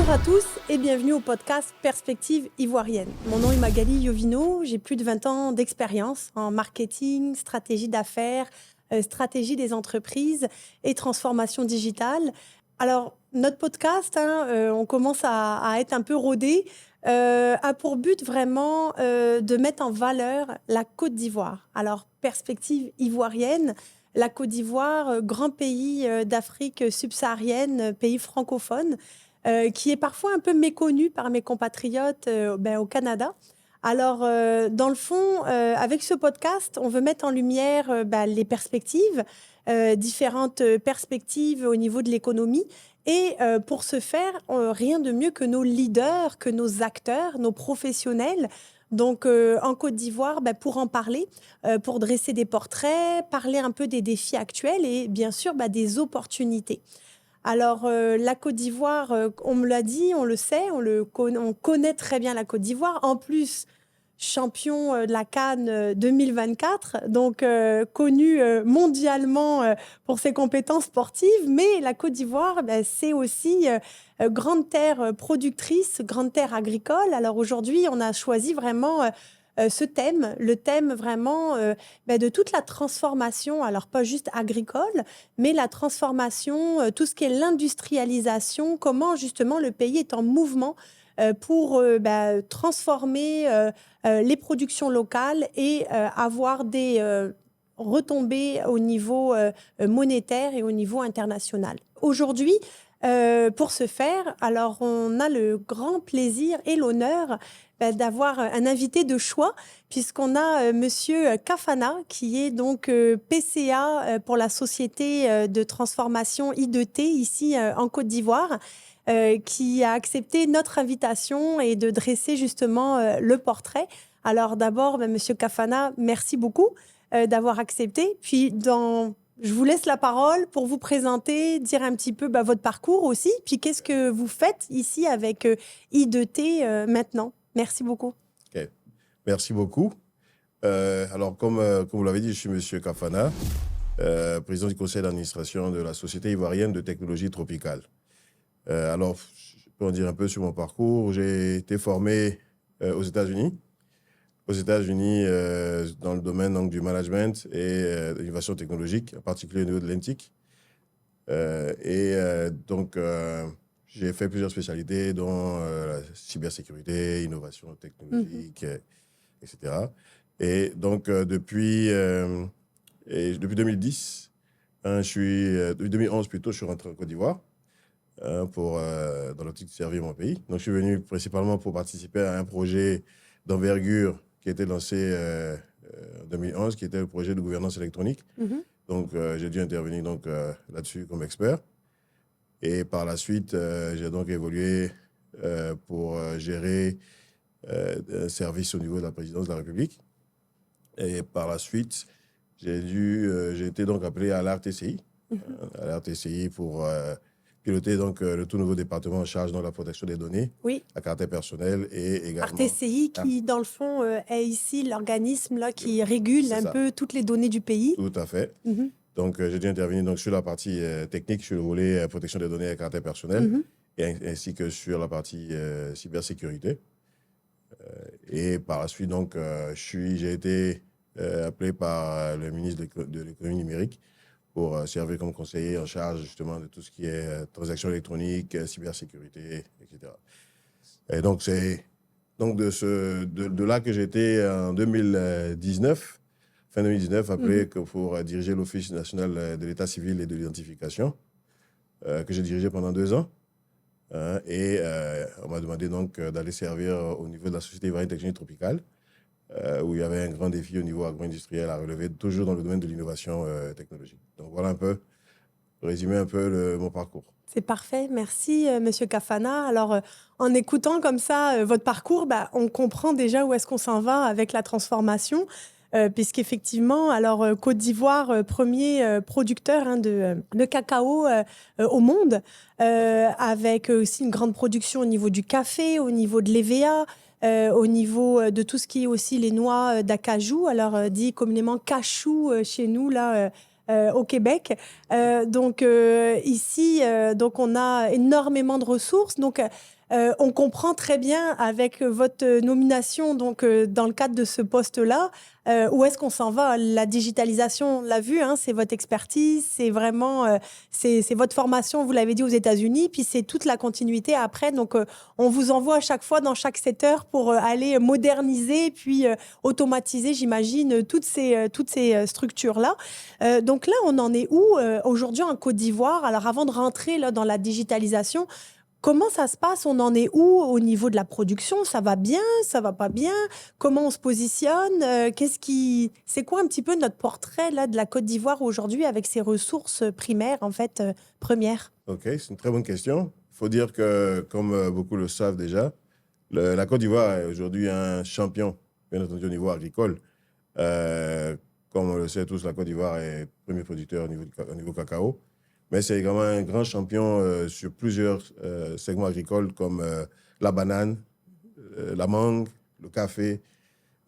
Bonjour à tous et bienvenue au podcast Perspective Ivoirienne. Mon nom est Magali Yovino, j'ai plus de 20 ans d'expérience en marketing, stratégie d'affaires, stratégie des entreprises et transformation digitale. Alors, notre podcast, on commence à être un peu rodé, a pour but vraiment de mettre en valeur la Côte d'Ivoire. Alors, Perspective Ivoirienne, la Côte d'Ivoire, grand pays d'Afrique subsaharienne, pays francophone, qui est parfois un peu méconnu par mes compatriotes au Canada. Alors, dans le fond, avec ce podcast, on veut mettre en lumière les perspectives, différentes perspectives au niveau de l'économie. Et pour ce faire, rien de mieux que nos leaders, que nos acteurs, nos professionnels. Donc, en Côte d'Ivoire, pour en parler, pour dresser des portraits, parler un peu des défis actuels et bien sûr des opportunités. Alors, la Côte d'Ivoire, on me l'a dit, on le sait, on connaît très bien la Côte d'Ivoire. En plus, champion de la CAN 2024, donc connu mondialement pour ses compétences sportives. Mais la Côte d'Ivoire, c'est aussi grande terre productrice, grande terre agricole. Alors aujourd'hui, on a choisi vraiment ce thème, le thème vraiment de toute la transformation, alors pas juste agricole, mais la transformation, tout ce qui est l'industrialisation, comment justement le pays est en mouvement pour transformer les productions locales et avoir des retombées au niveau monétaire et au niveau international. Aujourd'hui, pour ce faire, alors on a le grand plaisir et l'honneur d'avoir un invité de choix, puisqu'on a Monsieur Kafana, qui est donc PCA pour la société de transformation I2T ici en Côte d'Ivoire, qui a accepté notre invitation et de dresser justement le portrait. Alors d'abord, Monsieur Kafana, merci beaucoup d'avoir accepté. Puis je vous laisse la parole pour vous présenter, dire un petit peu votre parcours aussi, puis qu'est-ce que vous faites ici avec I2T maintenant. Merci beaucoup. Okay. Merci beaucoup. Alors, comme vous l'avez dit, je suis Monsieur Kafana, président du conseil d'administration de la Société ivoirienne de technologie tropicale. Alors, je peux en dire un peu sur mon parcours. J'ai été formé aux États-Unis. Dans le domaine donc, du management et de l'innovation technologique, en particulier au niveau de l'ENTIC. J'ai fait plusieurs spécialités, dont la cybersécurité, innovation technologique, etc. Et donc, depuis 2010, depuis 2011 plutôt, je suis rentré en Côte d'Ivoire dans l'optique de servir mon pays. Donc, je suis venu principalement pour participer à un projet d'envergure qui a été lancé en 2011, qui était le projet de gouvernance électronique. Donc, j'ai dû intervenir là-dessus comme expert. Et par la suite, j'ai donc évolué pour gérer un service au niveau de la présidence de la République. Et par la suite, j'ai été donc appelé à l'RTCI, à l'RTCI pour piloter donc le tout nouveau département en charge de la protection des données à caractère personnel et également... RTCI qui, dans le fond, est ici l'organisme là, qui régule un peu toutes les données du pays. Tout à fait. Donc, j'ai dû intervenir donc, sur la partie technique, sur le volet protection des données à caractère personnel, ainsi que sur la partie cybersécurité. Et par la suite, donc, j'ai été appelé par le ministre de l'économie numérique pour servir comme conseiller en charge justement de tout ce qui est transactions électroniques, cybersécurité, etc. Et donc, c'est donc de là que j'étais en 2019, fin 2019, appelé pour diriger l'Office national de l'état civil et de l'identification, que j'ai dirigé pendant 2 ans. On m'a demandé donc d'aller servir au niveau de la Société ivoirienne de technologie tropicale, où il y avait un grand défi au niveau agro-industriel à relever, toujours dans le domaine de l'innovation technologique. Donc voilà un peu, résumer un peu mon parcours. C'est parfait, merci Monsieur Kafana. Alors, en écoutant comme ça votre parcours, on comprend déjà où est-ce qu'on s'en va avec la transformation, puisqu'effectivement, alors Côte d'Ivoire, premier producteur de cacao au monde, avec aussi une grande production au niveau du café, au niveau de l'EVA, au niveau de tout ce qui est aussi les noix d'acajou, alors dit communément cachou chez nous, là, au Québec. Donc ici, donc on a énormément de ressources. Donc on comprend très bien avec votre nomination, donc dans le cadre de ce poste-là, où est-ce qu'on s'en va? La digitalisation, on l'a vu, hein, c'est votre expertise, c'est vraiment c'est votre formation, vous l'avez dit, aux États-Unis, puis c'est toute la continuité après. Donc on vous envoie à chaque fois dans chaque secteur pour aller moderniser, puis automatiser, j'imagine, toutes ces structures-là. Donc là, on en est où aujourd'hui en Côte d'Ivoire? Alors avant de rentrer là, dans la digitalisation, comment ça se passe? On en est où au niveau de la production? Ça va bien? Ça va pas bien? Comment on se positionne? C'est quoi un petit peu notre portrait là, de la Côte d'Ivoire aujourd'hui avec ses ressources primaires, en fait, premières? OK, c'est une très bonne question. Il faut dire que, comme beaucoup le savent déjà, la Côte d'Ivoire est aujourd'hui un champion, bien entendu, au niveau agricole. Euh, Comme on le sait tous, la Côte d'Ivoire est premier producteur au niveau cacao. Mais c'est également un grand champion sur plusieurs segments agricoles comme la banane, la mangue, le café.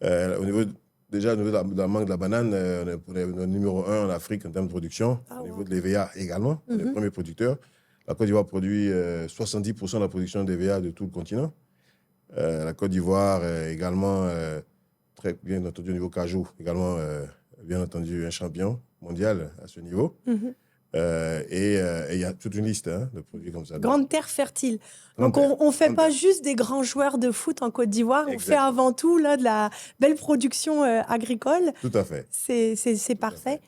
Au niveau, déjà, au niveau de la mangue, de la banane, on est le numéro un en Afrique en termes de production. Ah, Au niveau wow. de l'EVA également, on est le premier producteur. La Côte d'Ivoire produit 70% de la production d'EVA de tout le continent. La Côte d'Ivoire également, très bien entendu, au niveau cajou, également, bien entendu, un champion mondial à ce niveau. Mhm. Et il y a toute une liste de produits comme ça. Grande terre fertile. Grande Donc, terre. on ne fait Grande pas terre. juste des grands joueurs de foot en Côte d'Ivoire, on fait Exactement. avant tout là, de la belle production agricole. Tout à fait. C'est Tout à parfait. fait.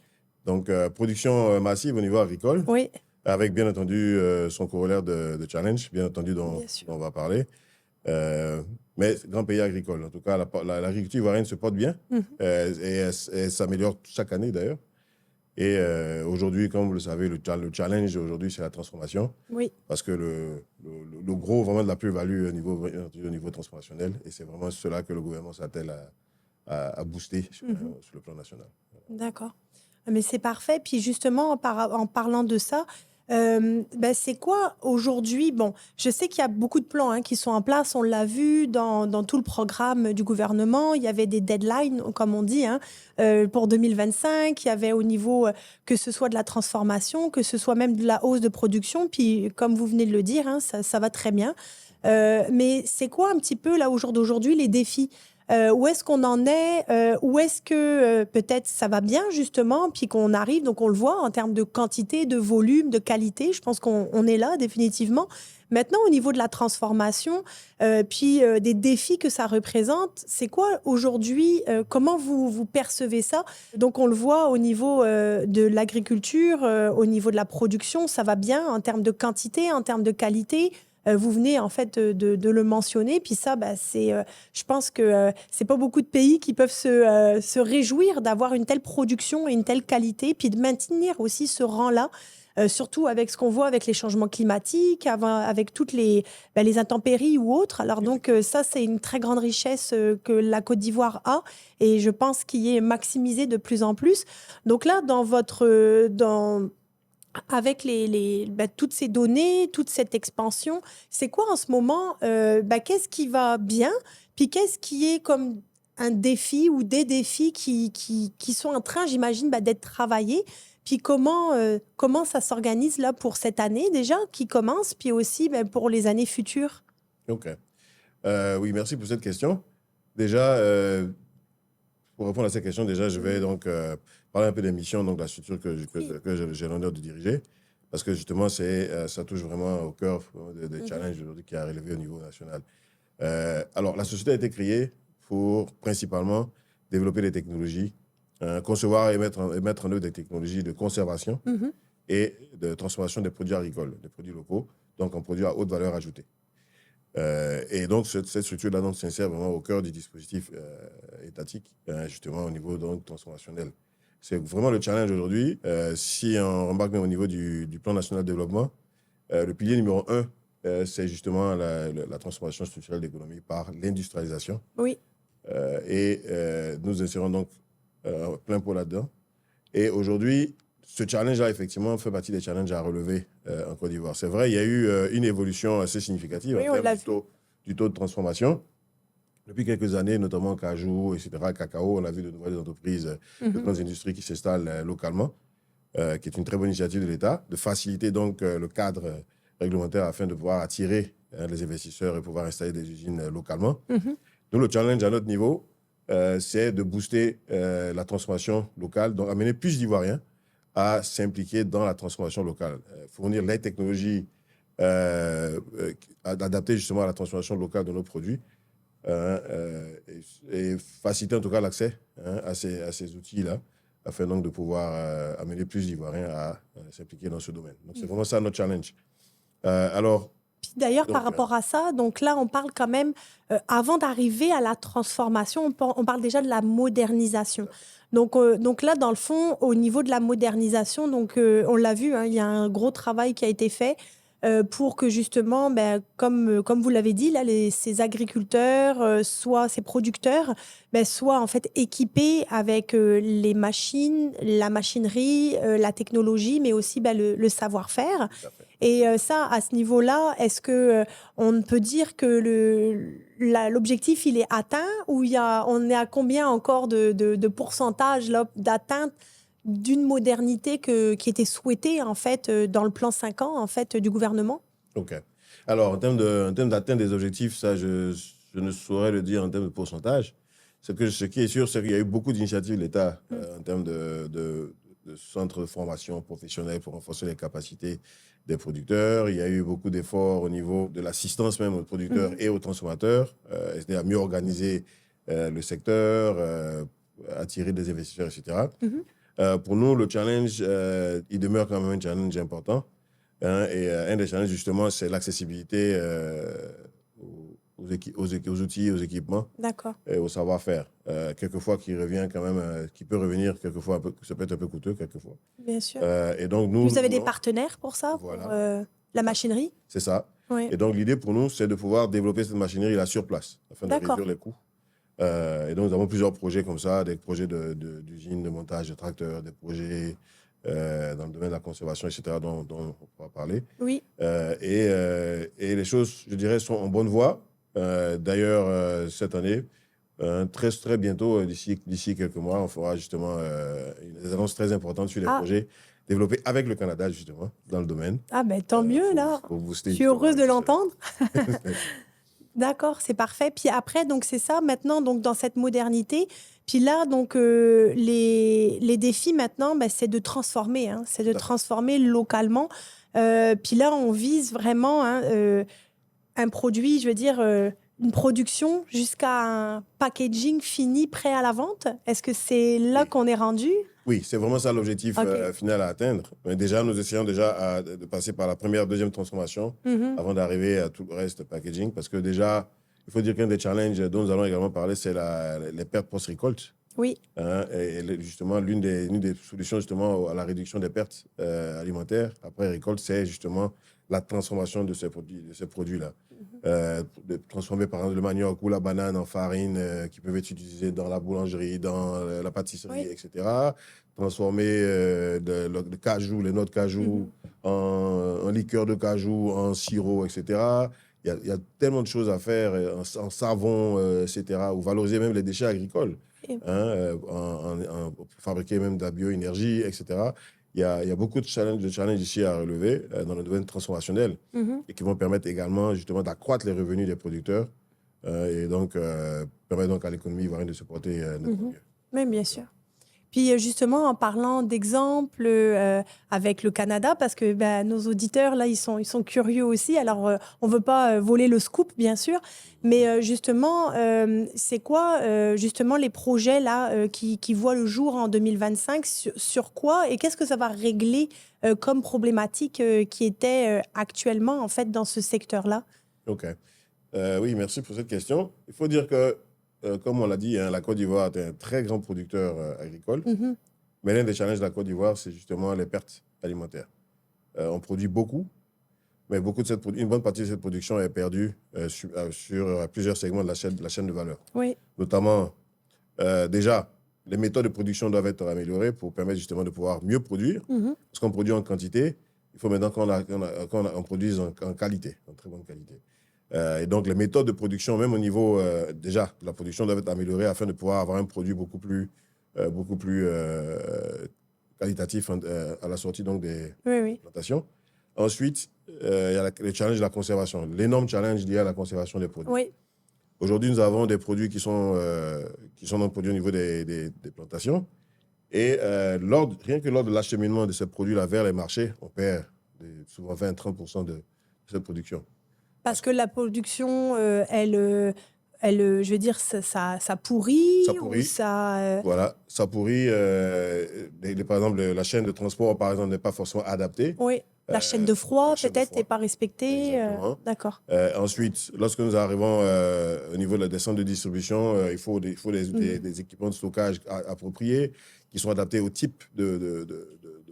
Donc, production massive au niveau agricole, Oui, avec bien entendu son corollaire de challenge, bien entendu, dont bien sûr. on va parler. Euh, mais grand pays agricole. En tout cas, l'agriculture ivoirienne se porte bien Mhm. et elle s'améliore chaque année d'ailleurs. Et aujourd'hui, comme vous le savez, le challenge aujourd'hui, c'est la transformation. Oui. Parce que le gros, vraiment, de la plus-value au niveau transformationnel. Et c'est vraiment cela que le gouvernement s'attelle à booster sur le plan national. D'accord. Mais c'est parfait. Puis justement, en parlant de ça, ben, c'est quoi aujourd'hui? Bon, je sais qu'il y a beaucoup de plans qui sont en place. On l'a vu dans tout le programme du gouvernement. Il y avait des deadlines, comme on dit, pour 2025. Il y avait au niveau que ce soit de la transformation, que ce soit même de la hausse de production. Puis, comme vous venez de le dire, ça va très bien. Mais c'est quoi un petit peu, là, au jour d'aujourd'hui, les défis? Où est-ce qu'on en est? Où est-ce que peut-être ça va bien, justement, puis qu'on arrive, donc on le voit en termes de quantité, de volume, de qualité. Je pense qu'on est là, définitivement. Maintenant, au niveau de la transformation, puis des défis que ça représente, c'est quoi aujourd'hui? Comment vous percevez ça? Donc, on le voit au niveau de l'agriculture, au niveau de la production, ça va bien en termes de quantité, en termes de qualité. Vous venez en fait de le mentionner, puis ça, bah, je pense que c'est pas beaucoup de pays qui peuvent se réjouir d'avoir une telle production et une telle qualité, puis de maintenir aussi ce rang-là. Surtout avec ce qu'on voit avec les changements climatiques, avec toutes les intempéries ou autres. Alors donc ça, c'est une très grande richesse que la Côte d'Ivoire a et je pense qu'il est maximisé de plus en plus. Donc là, avec toutes ces données, toute cette expansion, c'est quoi en ce moment? Qu'est-ce qui va bien? Puis qu'est-ce qui est comme un défi ou des défis qui sont en train, j'imagine, d'être travaillés? Puis comment ça s'organise là pour cette année déjà qui commence, puis aussi pour les années futures? OK. Oui, merci pour cette question. Déjà, pour répondre à cette question, déjà, je vais donc parler un peu des missions, donc de la structure que j'ai l'honneur de diriger. Parce que justement, ça touche vraiment au cœur des challenges aujourd'hui qui a relevé au niveau national. Alors, la société a été créée pour principalement développer des technologies, concevoir et mettre en œuvre des technologies de conservation Mhm. et de transformation des produits agricoles, des produits locaux, donc en produits à haute valeur ajoutée. Et donc, cette structure-là s'insère vraiment au cœur du dispositif étatique, justement au niveau donc, transformationnel. C'est vraiment le challenge aujourd'hui. Si on remarque même au niveau du plan national de développement, le pilier numéro un, c'est justement la transformation structurelle de l'économie par l'industrialisation. Oui. Nous insérons donc plein pot là-dedans. Et aujourd'hui, ce challenge-là, effectivement, fait partie des challenges à relever en Côte d'Ivoire. C'est vrai, il y a eu une évolution assez significative Oui, en on l'a termes vu. du taux de transformation. Depuis quelques années, notamment cajou, etc., cacao, on a vu de nouvelles entreprises, de grandes industries qui s'installent localement. qui est une très bonne initiative de l'État, de faciliter donc le cadre réglementaire afin de pouvoir attirer les investisseurs et pouvoir installer des usines localement. Nous, le challenge à notre niveau, c'est de booster la transformation locale, donc amener plus d'Ivoiriens à s'impliquer dans la transformation locale, fournir les technologies adaptées justement à la transformation locale de nos produits et faciliter en tout cas l'accès à ces outils-là afin donc de pouvoir amener plus d'Ivoiriens à s'impliquer dans ce domaine. Donc c'est vraiment ça notre challenge. Alors, Puis d'ailleurs, par donc, rapport à ça, donc là, on parle quand même, avant d'arriver à la transformation, on parle déjà de la modernisation. Donc là, dans le fond, au niveau de la modernisation, donc, on l'a vu, hein, il y a un gros travail qui a été fait pour que justement, ben, comme vous l'avez dit, là, ces agriculteurs, soit ces producteurs, ben, soient en fait équipés avec les machines, la machinerie, la technologie, mais aussi ben, le savoir-faire. tout à fait. Et ça, à ce niveau-là, est-ce que on peut dire que l'objectif, il est atteint ou on est à combien encore de pourcentage là, d'atteinte d'une modernité qui était souhaitée en fait dans le plan 5 ans en fait du gouvernement? OK. Alors, en termes d'atteinte des objectifs, ça, je ne saurais le dire en termes de pourcentage. Ce qui est sûr, c'est qu'il y a eu beaucoup d'initiatives de l'État en termes de centres de formation professionnelle pour renforcer les capacités des producteurs. Il y a eu beaucoup d'efforts au niveau de l'assistance même aux producteurs et aux transformateurs, c'est-à-dire à mieux organiser le secteur, attirer des investisseurs, etc. Pour nous, le challenge, il demeure quand même un challenge important. Et un des challenges, justement, c'est l'accessibilité aux outils, aux équipements D'accord, et au savoir-faire. Quelquefois, qui revient quand même, qui peut revenir quelquefois, ça peut être un peu coûteux quelquefois. bien sûr. Et donc, nous, Vous avez des voulons- partenaires pour ça, pour Voilà, la machinerie? c'est ça. Oui, Et donc, l'idée pour nous, c'est de pouvoir développer cette machinerie-là sur place, afin de d'accord. réduire les coûts. Et donc, nous avons plusieurs projets comme ça, des projets d'usines de montage de tracteurs, des projets dans le domaine de la conservation, etc., dont on pourra parler. Oui, Et les choses, je dirais, sont en bonne voie. D'ailleurs, cette année, très, très bientôt, d'ici quelques mois, on fera justement des annonces très importantes sur les ah, projets développés avec le Canada, justement, dans le domaine, ah ben tant mieux là. pour Je booster suis justement heureuse de l'écosystème. l'entendre. D'accord, c'est parfait. Puis après, donc c'est ça, maintenant, donc dans cette modernité, puis là, donc les défis maintenant, ben, c'est de transformer, hein, c'est de Tout à fait. transformer localement. Puis là, on vise vraiment hein, un produit, je veux dire, une production jusqu'à un packaging fini, prêt à la vente. Est-ce que c'est là Oui. qu'on est rendu? Oui, c'est vraiment ça l'objectif OK. final à atteindre. Mais déjà, nous essayons déjà de passer par la première, deuxième transformation Mhm. avant d'arriver à tout le reste packaging. Parce que déjà, il faut dire qu'un des challenges dont nous allons également parler, c'est les pertes post-récolte. Oui. Justement, l'une des solutions justement à la réduction des pertes alimentaires après récolte, c'est justement la transformation de ces produits-là. De transformer par exemple le manioc ou la banane en farine qui peuvent être utilisées dans la boulangerie, dans la pâtisserie, Oui. etc. Transformer le cajou, les noix de cajou Mhm. en liqueur de cajou, en sirop, etc. Il y a tellement de choses à faire en savon, etc. Ou valoriser même les déchets agricoles Et- pour fabriquer même de la bioénergie, etc. Il y a beaucoup de challenges ici à relever dans le domaine transformationnel Mhm. et qui vont permettre également justement d'accroître les revenus des producteurs et donc permettre donc à l'économie ivoirienne de se porter nettement Mhm. mieux. Oui, bien sûr. Puis justement, en parlant d'exemples avec le Canada, parce que ben, nos auditeurs, là, ils sont curieux aussi. Alors, on ne veut pas voler le scoop, bien sûr, mais justement, c'est quoi justement les projets là qui voient le jour en 2025 sur quoi et qu'est-ce que ça va régler comme problématique qui était actuellement en fait dans ce secteur-là? OK. Oui, merci pour cette question. Il faut dire que, comme on l'a dit, hein, la Côte d'Ivoire est un très grand producteur agricole. Mhm. Mais l'un des challenges de la Côte d'Ivoire, c'est justement les pertes alimentaires. On produit beaucoup, mais une bonne partie de cette production est perdue sur plusieurs segments de la chaîne de valeur. Oui. Notamment, déjà, les méthodes de production doivent être améliorées pour permettre justement de pouvoir mieux produire. Mhm. Parce qu'on produit en quantité, il faut maintenant qu'on produise en qualité, en très bonne qualité. Et donc, les méthodes de production, même au niveau déjà de la production, doivent être améliorées afin de pouvoir avoir un produit beaucoup plus qualitatif à la sortie donc, des Oui. plantations. Ensuite, il y a le challenge de la conservation, l'énorme challenge lié à la conservation des produits. Oui. Aujourd'hui, nous avons des produits qui sont donc produits au niveau des plantations. Et rien que lors de l'acheminement de ces produits-là vers les marchés, on perd souvent 20-30% de cette production. Parce que la production, je veux dire, ça pourrit. Ça pourrit. Ou ça, Voilà, ça pourrit. Par exemple, la chaîne de transport, par exemple, n'est pas forcément adaptée. Oui. La chaîne de froid, chaîne de peut-être, froid. n'est pas respectée. Exactement. D'accord. Ensuite, lorsque nous arrivons au niveau des centres de distribution, il faut des équipements de stockage appropriés qui sont adaptés au type de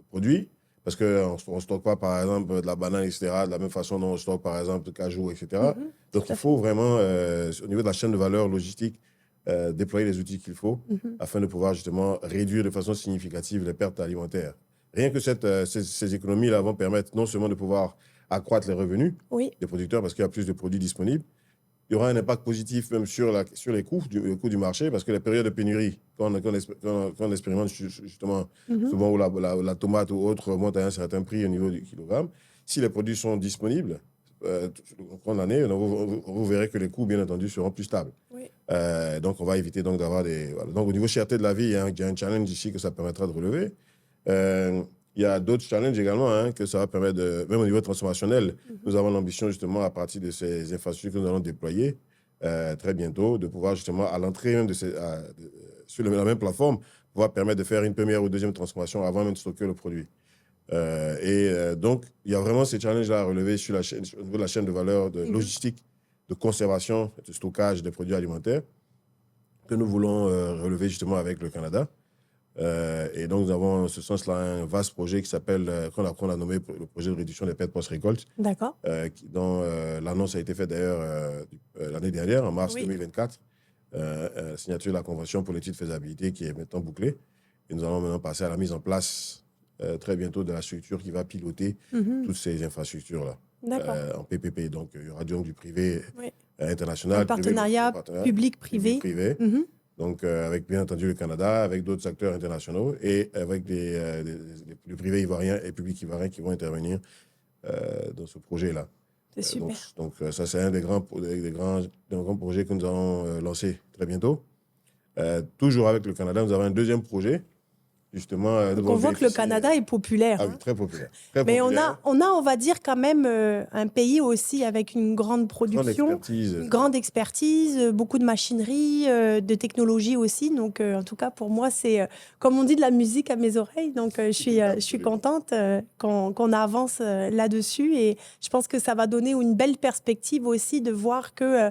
produits. Parce qu'on ne stocke pas, par exemple, de la banane, etc., de la même façon dont on stocke, par exemple, de cajou, etc. Donc, il faut vraiment, au niveau de la chaîne de valeur logistique, déployer les outils qu'il faut afin de pouvoir justement réduire de façon significative les pertes alimentaires. Rien que ces économies-là vont permettre non seulement de pouvoir accroître les revenus des producteurs parce qu'il y a plus de produits disponibles, il y aura un impact positif même sur les coûts, le coût du marché, parce que les périodes de pénurie, quand on expérimente justement souvent où la tomate ou autre monte à un certain prix au niveau du kilogramme, si les produits sont disponibles au cours de l'année, vous verrez que les coûts, bien entendu, seront plus stables. Oui. Donc, on va éviter donc d'avoir des... Voilà. Donc, au niveau cherté de la vie, il y a un challenge ici que ça permettra de relever. Il y a d'autres challenges également que ça va permettre, même au niveau transformationnel, nous avons l'ambition justement à partir de ces infrastructures que nous allons déployer très bientôt, de pouvoir justement à l'entrée même sur la même plateforme, pouvoir permettre de faire une première ou deuxième transformation avant même de stocker le produit. Donc, il y a vraiment ces challenges-là à relever au niveau de la chaîne de valeur, de logistique, de conservation, de stockage des produits alimentaires que nous voulons relever justement avec le Canada. Et donc, nous avons en ce sens-là un vaste projet qui s'appelle, qu'on a nommé le projet de réduction des pertes post-récolte. D'accord. Dont l'annonce a été faite d'ailleurs l'année dernière, en mars 2024. Signature de la convention pour l'étude de faisabilité qui est maintenant bouclée. Et nous allons maintenant passer à la mise en place très bientôt de la structure qui va piloter toutes ces infrastructures-là en PPP. Donc, il y aura donc du privé international. Un partenariat public-privé. Donc, avec bien entendu le Canada, avec d'autres acteurs internationaux et avec le privé ivoirien et public ivoirien qui vont intervenir dans ce projet-là. C'est super. Donc, ça, c'est un des grands projets que nous allons lancer très bientôt. Toujours avec le Canada, nous avons un deuxième projet. Justement, donc on voit que le Canada est populaire. Ah oui, très populaire. Mais on va dire quand même un pays aussi avec une grande production, une grande expertise, beaucoup de machinerie, de technologie aussi. Donc en tout cas pour moi c'est comme on dit de la musique à mes oreilles. Donc je suis contente qu'on avance là-dessus et je pense que ça va donner une belle perspective aussi de voir que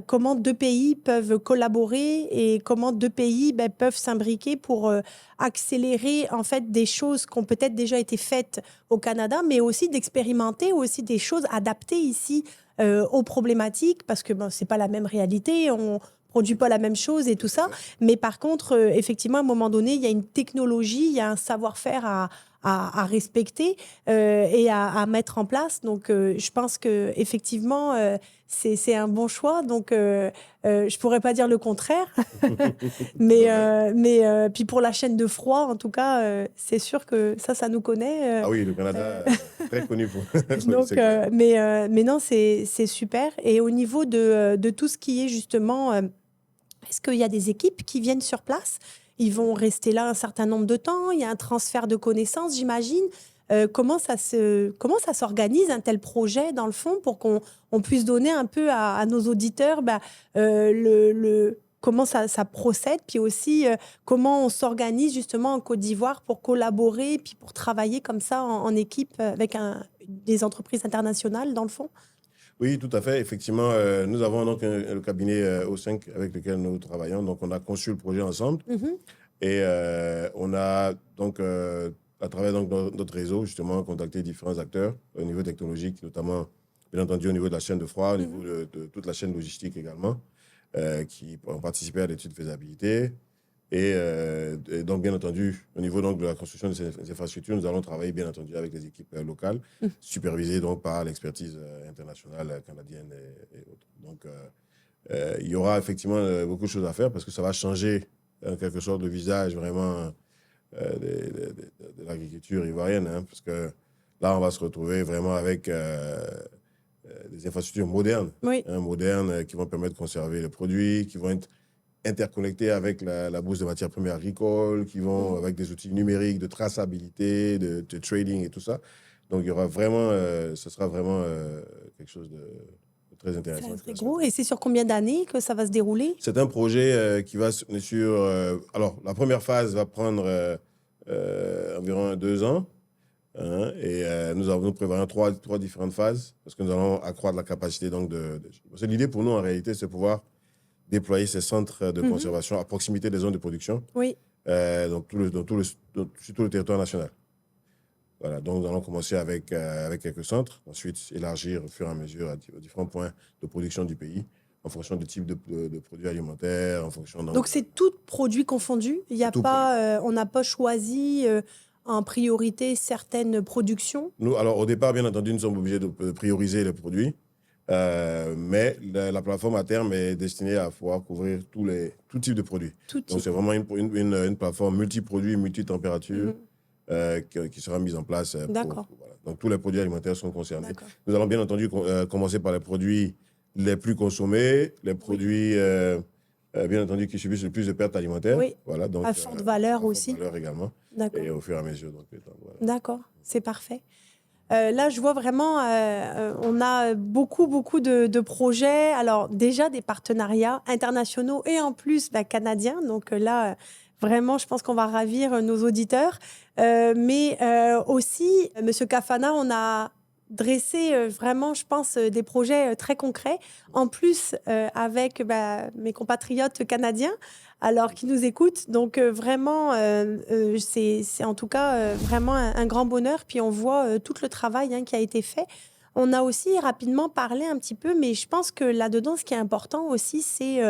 comment deux pays peuvent collaborer et comment deux pays peuvent s'imbriquer pour accélérer en fait des choses qui ont peut-être déjà été faites au Canada, mais aussi d'expérimenter aussi des choses adaptées ici aux problématiques parce que c'est pas la même réalité, on produit pas la même chose et tout ça. Mais par contre, effectivement, à un moment donné, il y a une technologie, il y a un savoir-faire à respecter et à mettre en place. Donc, je pense que effectivement, c'est un bon choix. Donc, je pourrais pas dire le contraire. mais puis pour la chaîne de froid, en tout cas, c'est sûr que ça nous connaît. Ah oui, le Canada, très connu pour. Donc, mais non, c'est super. Et au niveau de tout ce qui est justement, est-ce qu'il y a des équipes qui viennent sur place? Ils vont rester là un certain nombre de temps. Il y a un transfert de connaissances, j'imagine. Comment ça s'organise un tel projet, dans le fond, pour qu'on puisse donner un peu à nos auditeurs comment ça procède, puis aussi comment on s'organise justement en Côte d'Ivoire pour collaborer, puis pour travailler comme ça en équipe avec des entreprises internationales, dans le fond? Oui, tout à fait. Effectivement, nous avons donc le cabinet O5 avec lequel nous travaillons. Donc, on a conçu le projet ensemble. Et on a donc, à travers donc, notre réseau, justement, contacté différents acteurs au niveau technologique, notamment, bien entendu, au niveau de la chaîne de froid, au niveau de toute la chaîne logistique également, qui ont participé à l'étude de faisabilité. Et donc, bien entendu, au niveau donc, de la construction de ces infrastructures, nous allons travailler, bien entendu, avec les équipes locales, supervisées donc, par l'expertise internationale, canadienne et autres. Donc, il y aura effectivement beaucoup de choses à faire parce que ça va changer, en quelque sorte, le visage vraiment de l'agriculture ivoirienne, hein, parce que là, on va se retrouver vraiment avec des infrastructures modernes, Oui. hein, modernes qui vont permettre de conserver les produits, qui vont être interconnectés avec la bourse de matières premières agricoles, qui vont avec des outils numériques de traçabilité, de trading et tout ça. Donc, il y aura vraiment, ce sera vraiment quelque chose de très intéressant. C'est gros. Et c'est sur combien d'années que ça va se dérouler? C'est un projet qui va sur... alors, la première phase va prendre environ 2 ans. Hein, et nous prévoyons trois différentes phases parce que nous allons accroître la capacité. Donc parce que l'idée pour nous, en réalité, c'est de pouvoir déployer ces centres de conservation à proximité des zones de production. Oui. Sur tout le territoire national. Voilà, donc nous allons commencer avec quelques centres, ensuite élargir au fur et à mesure aux différents points de production du pays, en fonction du type de produits alimentaires, en fonction... Donc c'est tout produit confondu. Il y a pas, on n'a pas choisi en priorité certaines productions. Nous, alors au départ, bien entendu, nous sommes obligés de prioriser les produits, mais la plateforme à terme est destinée à pouvoir couvrir tout type de produits. Donc c'est vraiment une plateforme multi-produits, multi-températures. Qui sera mise en place. D'accord. Voilà. Donc, tous les produits alimentaires sont concernés. Nous allons bien entendu commencer par les produits les plus consommés, les produits, bien entendu, qui subissent le plus de pertes alimentaires. Oui. Voilà, donc, à forte valeur aussi. À forte valeur également. D'accord. Et au fur et à mesure. Voilà. D'accord, c'est parfait. Là, je vois vraiment, on a beaucoup de projets. Alors, déjà des partenariats internationaux et en plus canadiens. Donc là, vraiment, je pense qu'on va ravir nos auditeurs. Mais aussi, Monsieur Kafana, on a dressé vraiment, je pense, des projets très concrets. En plus, avec mes compatriotes canadiens, alors qui nous écoutent. Donc vraiment, c'est en tout cas vraiment un grand bonheur. Puis on voit tout le travail qui a été fait. On a aussi rapidement parlé un petit peu, mais je pense que là-dedans, ce qui est important aussi, c'est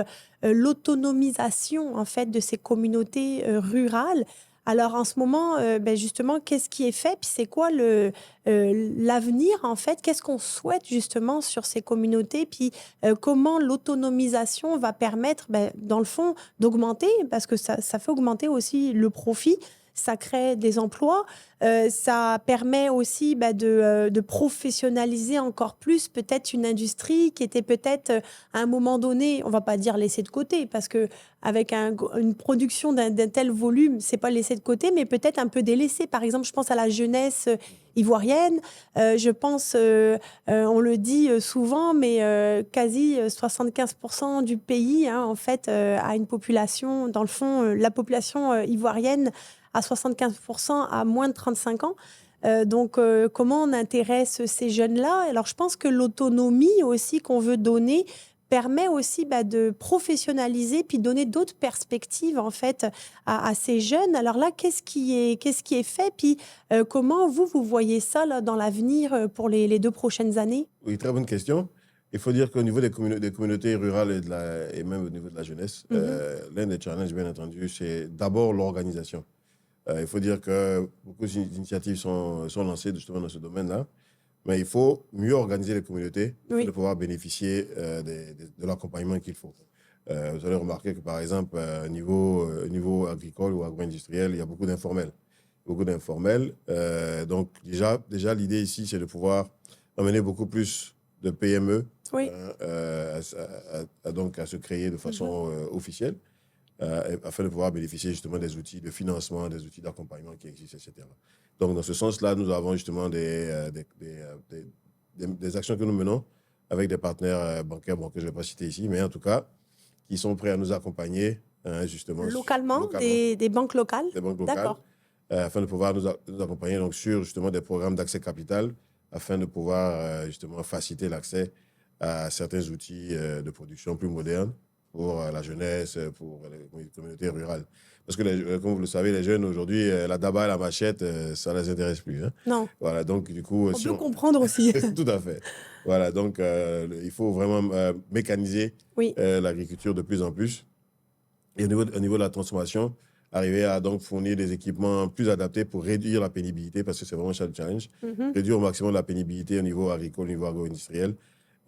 l'autonomisation en fait de ces communautés rurales. Alors en ce moment, justement, qu'est-ce qui est fait? Puis c'est quoi l'avenir en fait? Qu'est-ce qu'on souhaite justement sur ces communautés? Puis comment l'autonomisation va permettre, dans le fond, d'augmenter, parce que ça fait augmenter aussi le profit. Ça crée des emplois, ça permet aussi de professionnaliser encore plus peut-être une industrie qui était peut-être à un moment donné, on va pas dire laissée de côté, parce que avec une production d'un tel volume, c'est pas laissé de côté, mais peut-être un peu délaissé. Par exemple, je pense à la jeunesse ivoirienne, je pense, on le dit souvent, mais quasi 75% du pays, en fait, a une population, dans le fond, la population ivoirienne à 75% à moins de 35 ans. Donc, comment on intéresse ces jeunes-là? Alors, je pense que l'autonomie aussi qu'on veut donner permet aussi de professionnaliser puis donner d'autres perspectives en fait à ces jeunes. Alors là, qu'est-ce qui est fait? Puis comment vous voyez ça là, dans l'avenir pour les 2 prochaines années? Oui, très bonne question. Il faut dire qu'au niveau des communautés rurales et même au niveau de la jeunesse, l'un des challenges, bien entendu, c'est d'abord l'organisation. Il faut dire que beaucoup d'initiatives sont lancées justement dans ce domaine-là, mais il faut mieux organiser les communautés pour pouvoir bénéficier de l'accompagnement qu'il faut. Vous allez remarquer que, par exemple, au niveau agricole ou agro-industriel, il y a beaucoup d'informels. Donc, déjà l'idée ici, c'est de pouvoir amener beaucoup plus de PME donc à se créer de façon officielle. Afin de pouvoir bénéficier justement des outils de financement, des outils d'accompagnement qui existent, etc. Donc, dans ce sens-là, nous avons justement des actions que nous menons avec des partenaires bancaires, que je ne vais pas citer ici, mais en tout cas, qui sont prêts à nous accompagner justement. Localement. Des banques locales. Des banques locales. D'accord. Afin de pouvoir nous accompagner donc, sur justement des programmes d'accès capital, afin de pouvoir justement faciliter l'accès à certains outils de production plus modernes pour la jeunesse, pour les communautés rurales. Parce que, comme vous le savez, les jeunes aujourd'hui, la daba et la machette, ça ne les intéresse plus. Hein. Non. Voilà, donc du coup... On peut comprendre aussi. Tout à fait. Voilà, donc il faut vraiment mécaniser l'agriculture de plus en plus. Et au niveau de la transformation, arriver à donc fournir des équipements plus adaptés pour réduire la pénibilité, parce que c'est vraiment ça le challenge. Réduire au maximum la pénibilité au niveau agricole, au niveau agro-industriel.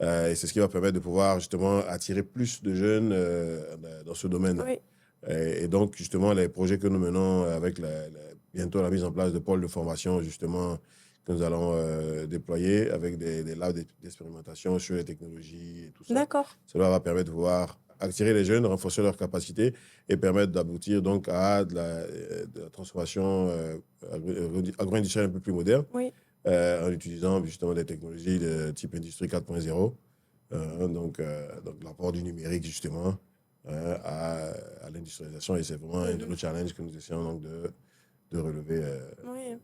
Et c'est ce qui va permettre de pouvoir justement attirer plus de jeunes dans ce domaine-là. Et donc, justement, les projets que nous menons avec bientôt la mise en place de pôles de formation, justement, que nous allons déployer avec des labs d'expérimentation sur les technologies et tout ça. D'accord. Cela va permettre de pouvoir attirer les jeunes, renforcer leurs capacités et permettre d'aboutir donc à de la transformation agro-industrielle un peu plus moderne Oui. en utilisant justement des technologies de type Industrie 4.0. Donc l'apport du numérique, justement, à l'industrialisation. Et c'est vraiment un de nos challenges que nous essayons donc de relever. Oui.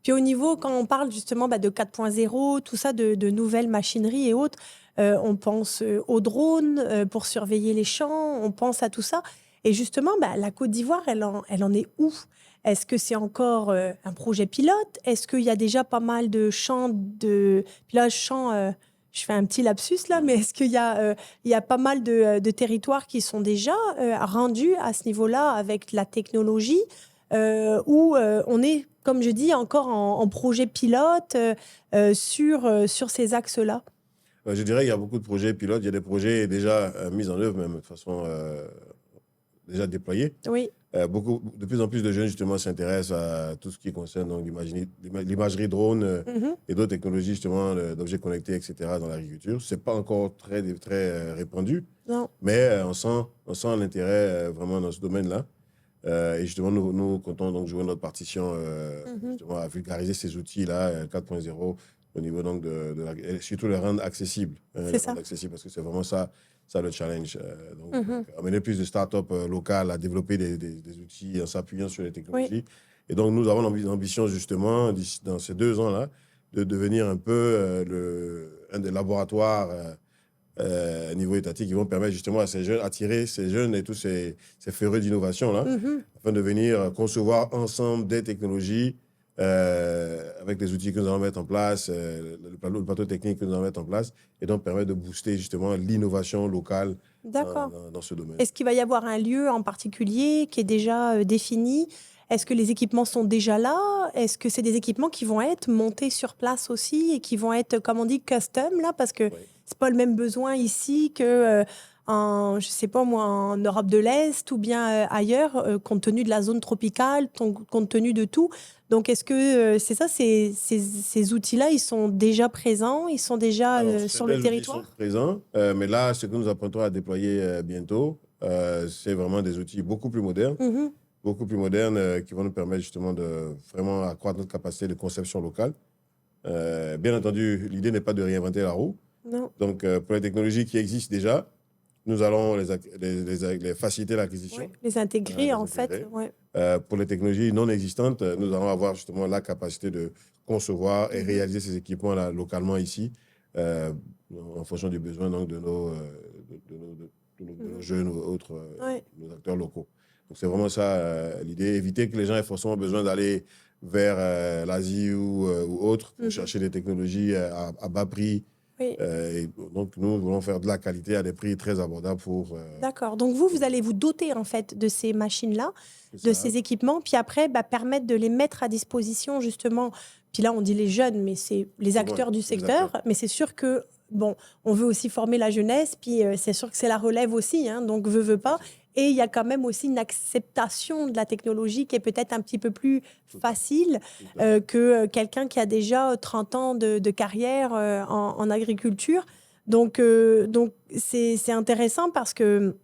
Puis au niveau, quand on parle justement de 4.0, tout ça, de nouvelles machineries et autres, on pense aux drones pour surveiller les champs, on pense à tout ça. Et justement, la Côte d'Ivoire, elle en est où? Est-ce que c'est encore un projet pilote? Est-ce qu'il y a déjà pas mal de champs de... Puis là, je fais un petit lapsus là, mais est-ce qu'il y a pas mal de territoires qui sont déjà rendus à ce niveau-là avec la technologie où on est, comme je dis, encore en projet pilote sur ces axes-là? Je dirais qu'il y a beaucoup de projets pilotes. Il y a des projets déjà mis en œuvre, même de façon déjà déployés. Oui. De plus en plus de jeunes, justement, s'intéressent à tout ce qui concerne donc, l'imagerie drone et d'autres technologies, justement, d'objets connectés, etc., dans l'agriculture. Ce n'est pas encore très, très répandu, Non. mais on sent l'intérêt vraiment dans ce domaine-là. Et justement, nous comptons donc jouer notre partition justement, à vulgariser ces outils-là, 4.0, au niveau donc et surtout les rendre accessibles. C'est ça. Rendre accessibles parce que c'est vraiment ça le challenge. Donc, amener plus de startups locales à développer des outils en s'appuyant sur les technologies. Oui. Et donc, nous avons l'ambition, justement, dans ces 2 ans-là, de devenir un peu un des laboratoires niveau étatique qui vont permettre justement à ces jeunes, attirer ces jeunes et tous ces férus d'innovation-là, afin de venir concevoir ensemble des technologies avec les outils que nous allons mettre en place, le plateau technique que nous allons mettre en place, et donc permettre de booster justement l'innovation locale dans ce domaine. Est-ce qu'il va y avoir un lieu en particulier qui est déjà défini? Est-ce que les équipements sont déjà là? Est-ce que c'est des équipements qui vont être montés sur place aussi et qui vont être, comme on dit, custom là? Parce que c'est pas le même besoin ici que je sais pas moi, en Europe de l'Est ou bien ailleurs, compte tenu de la zone tropicale, compte tenu de tout. Donc, est-ce que c'est ça, ces outils-là, ils sont déjà présents, ils sont déjà sur le territoire? Ils sont présents, mais là, ce que nous apprendrons à déployer bientôt, c'est vraiment des outils beaucoup plus modernes, qui vont nous permettre justement de vraiment accroître notre capacité de conception locale. Bien entendu, l'idée n'est pas de réinventer la roue. Non. Donc, pour les technologies qui existent déjà, nous allons les faciliter l'acquisition. Oui, les intégrer, en fait. Ouais. Pour les technologies non existantes, nous allons avoir justement la capacité de concevoir et réaliser ces équipements-là localement ici, en fonction des besoins donc, de nos jeunes ou autres nos acteurs locaux. Donc, c'est vraiment ça l'idée, éviter que les gens aient forcément besoin d'aller vers l'Asie ou autre pour chercher des technologies à bas prix. Oui. Et donc, nous voulons faire de la qualité à des prix très abordables pour... D'accord. Donc, vous allez vous doter, en fait, de ces machines-là, de ces équipements, puis après, permettre de les mettre à disposition, justement. Puis là, on dit les jeunes, mais c'est les acteurs du secteur. Mais c'est sûr que, bon, on veut aussi former la jeunesse, puis c'est sûr que c'est la relève aussi, hein, donc veut pas. Et il y a quand même aussi une acceptation de la technologie qui est peut-être un petit peu plus facile que quelqu'un qui a déjà 30 ans de carrière en agriculture. Donc c'est intéressant parce que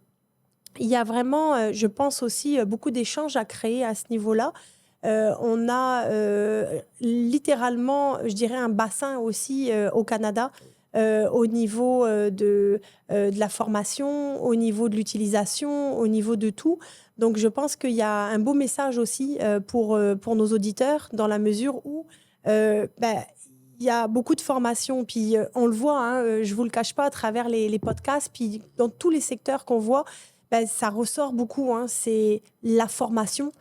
il y a vraiment, je pense aussi, beaucoup d'échanges à créer à ce niveau-là. On a littéralement, je dirais, un bassin aussi au Canada au niveau de la formation, au niveau de l'utilisation, au niveau de tout. Donc, je pense qu'il y a un beau message aussi pour nos auditeurs dans la mesure où il y a beaucoup de formations. Puis, on le voit, hein, je ne vous le cache pas, à travers les podcasts, puis dans tous les secteurs qu'on voit, ça ressort beaucoup. Hein, c'est la formation,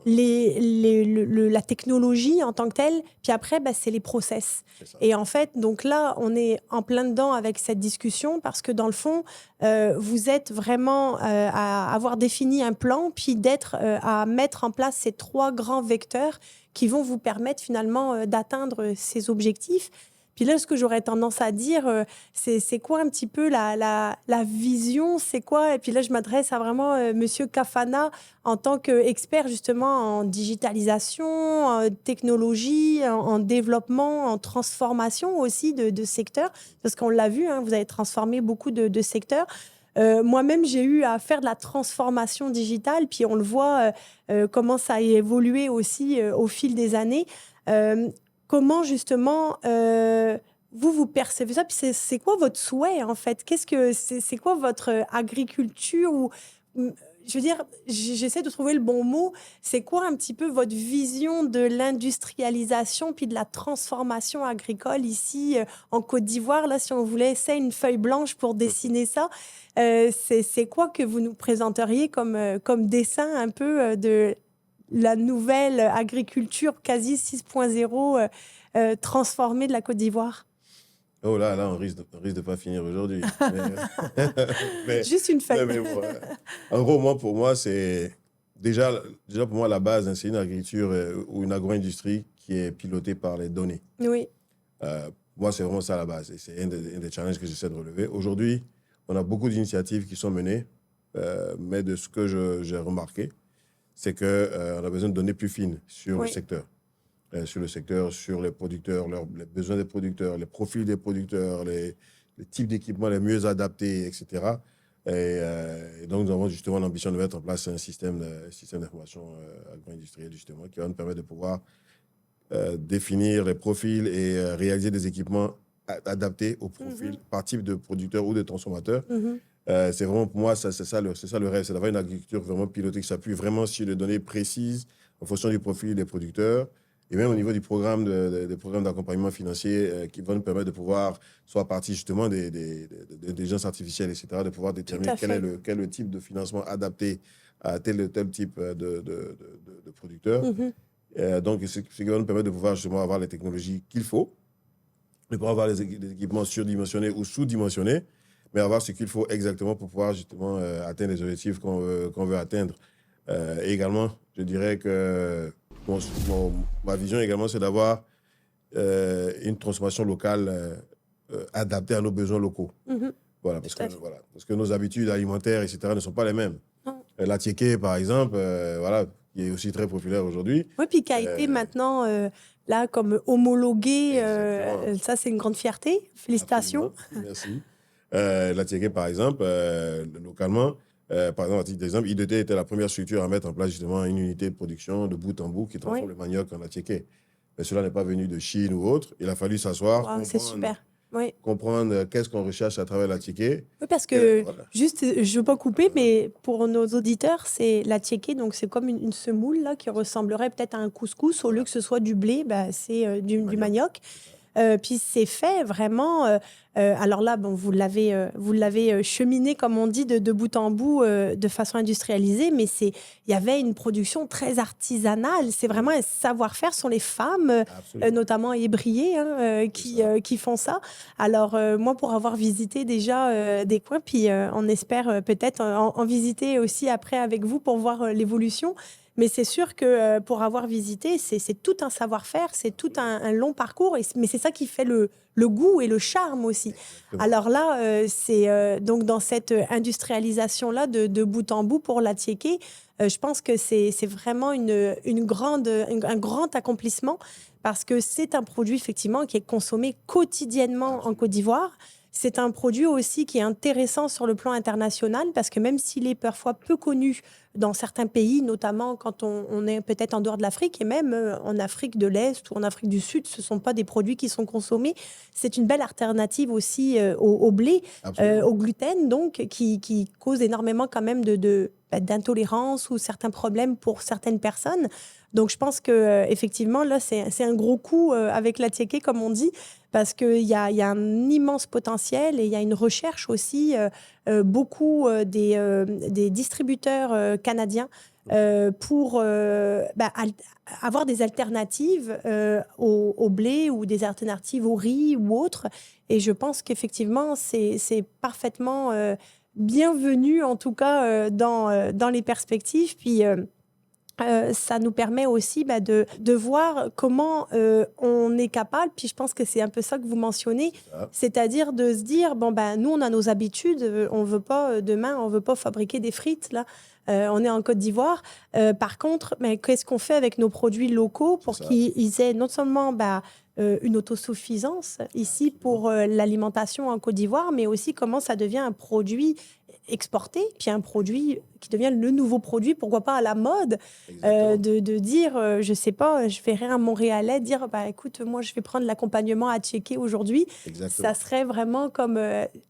la technologie en tant que telle. Puis après, c'est les process. Et en fait, donc là, on est en plein dedans avec cette discussion parce que dans le fond, vous êtes vraiment à avoir défini un plan, puis à mettre en place ces 3 grands vecteurs qui vont vous permettre finalement d'atteindre ces objectifs. Puis là, ce que j'aurais tendance à dire, c'est quoi un petit peu la vision? C'est quoi? Et puis là, je m'adresse à vraiment Monsieur Kafana en tant qu'expert justement en digitalisation, en technologie, en développement, en transformation aussi de secteurs. Parce qu'on l'a vu, hein, vous avez transformé beaucoup de secteurs. Moi-même, j'ai eu à faire de la transformation digitale, puis on le voit comment ça a évolué aussi au fil des années. Euh, Comment justement vous percevez ça? Puis c'est quoi votre souhait en fait? C'est quoi votre agriculture ou je veux dire, j'essaie de trouver le bon mot. C'est quoi un petit peu votre vision de l'industrialisation puis de la transformation agricole ici en Côte d'Ivoire? Là, si on voulait essayer une feuille blanche pour dessiner ça, c'est quoi que vous nous présenteriez comme dessin un peu de la nouvelle agriculture quasi 6.0 transformée de la Côte d'Ivoire? Oh là, on risque de pas finir aujourd'hui. Mais, Juste une feuille. bon, en gros, pour moi, c'est déjà pour moi, la base, hein, c'est une agriculture ou une agro-industrie qui est pilotée par les données. Oui. Moi, c'est vraiment ça la base. Et c'est un des challenges que j'essaie de relever. Aujourd'hui, on a beaucoup d'initiatives qui sont menées, mais de ce que j'ai remarqué, c'est qu'on a besoin de données plus fines sur le secteur. Sur les producteurs, les besoins des producteurs, les profils des producteurs, les types d'équipements les mieux adaptés, etc. Et donc, nous avons justement l'ambition de mettre en place un système d'information agro-industriel, justement, qui va nous permettre de pouvoir définir les profils et réaliser des équipements adaptés aux profils par type de producteur ou de transformateur. C'est vraiment, pour moi, c'est ça le rêve, c'est d'avoir une agriculture vraiment pilotée qui s'appuie vraiment sur des données précises en fonction du profil des producteurs. Et même au niveau du programme des programmes d'accompagnement financier qui vont nous permettre de pouvoir, soit à partir justement des intelligences artificielles, etc., de pouvoir déterminer quel est le type de financement adapté à tel ou tel type de producteur. Donc, ce qui va nous permettre de pouvoir justement avoir les technologies qu'il faut, de pouvoir avoir des équipements surdimensionnés ou sous-dimensionnés, mais avoir ce qu'il faut exactement pour pouvoir justement atteindre les objectifs qu'on veut atteindre. Et également, je dirais que ma vision également, c'est d'avoir une transformation locale adaptée à nos besoins locaux. Voilà, parce que nos habitudes alimentaires, etc., ne sont pas les mêmes. La tiéké, par exemple, voilà, qui est aussi très populaire aujourd'hui. Oui, puis qui a été maintenant, là, comme homologué. Ça, c'est une grande fierté. Félicitations. Absolument. Merci. La tiéké, par exemple, localement, par exemple, à titre d'exemple, IDT était la première structure à mettre en place justement une unité de production de bout en bout qui transforme le manioc en tiéké. Mais cela n'est pas venu de Chine ou autre. Il a fallu s'asseoir, c'est super. Oui. Comprendre qu'est-ce qu'on recherche à travers la tiéké. Oui, parce que, juste, je ne veux pas couper, mais pour nos auditeurs, c'est la tiéké, donc c'est comme une semoule là, qui ressemblerait peut-être à un couscous. Au lieu que ce soit du blé, c'est du manioc. Puis c'est fait vraiment. Alors là, bon, vous l'avez cheminé, comme on dit, de bout en bout, de façon industrialisée, mais il y avait une production très artisanale. C'est vraiment un savoir-faire. Ce sont les femmes, notamment ébriées, hein, qui font ça. Alors moi, pour avoir visité déjà des coins, puis on espère peut-être en visiter aussi après avec vous pour voir l'évolution. Mais c'est sûr que pour avoir visité, c'est tout un savoir-faire, c'est tout un long parcours, mais c'est ça qui fait le goût et le charme aussi. Exactement. Alors là, c'est donc dans cette industrialisation-là de bout en bout pour la tiéké, je pense que c'est vraiment un grand accomplissement parce que c'est un produit effectivement qui est consommé quotidiennement en Côte d'Ivoire. C'est un produit aussi qui est intéressant sur le plan international parce que même s'il est parfois peu connu dans certains pays, notamment quand on est peut-être en dehors de l'Afrique et même en Afrique de l'Est ou en Afrique du Sud, ce ne sont pas des produits qui sont consommés. C'est une belle alternative aussi au blé, au gluten, donc, qui cause énormément quand même d'intolérance ou certains problèmes pour certaines personnes. Donc, je pense qu'effectivement, là, c'est un gros coup avec la tiéké, comme on dit, parce qu'il y a un immense potentiel et il y a une recherche aussi, beaucoup des distributeurs canadiens pour avoir des alternatives au blé ou des alternatives au riz ou autre. Et je pense qu'effectivement, c'est parfaitement bienvenu, en tout cas, dans les perspectives. Puis ça nous permet aussi de voir comment on est capable, puis je pense que c'est un peu ça que vous mentionnez, c'est-à-dire de se dire, bon, nous, on a nos habitudes, on veut pas, demain, on veut pas fabriquer des frites, là. On est en Côte d'Ivoire. Par contre, mais qu'est-ce qu'on fait avec nos produits locaux pour qu'ils aient non seulement une autosuffisance ici pour l'alimentation en Côte d'Ivoire, mais aussi comment ça devient un produit exporté, puis un produit qui devient le nouveau produit, pourquoi pas à la mode, de dire, je sais pas, je verrais un Montréalais dire, écoute, moi, je vais prendre l'accompagnement à checker aujourd'hui. Ça serait vraiment comme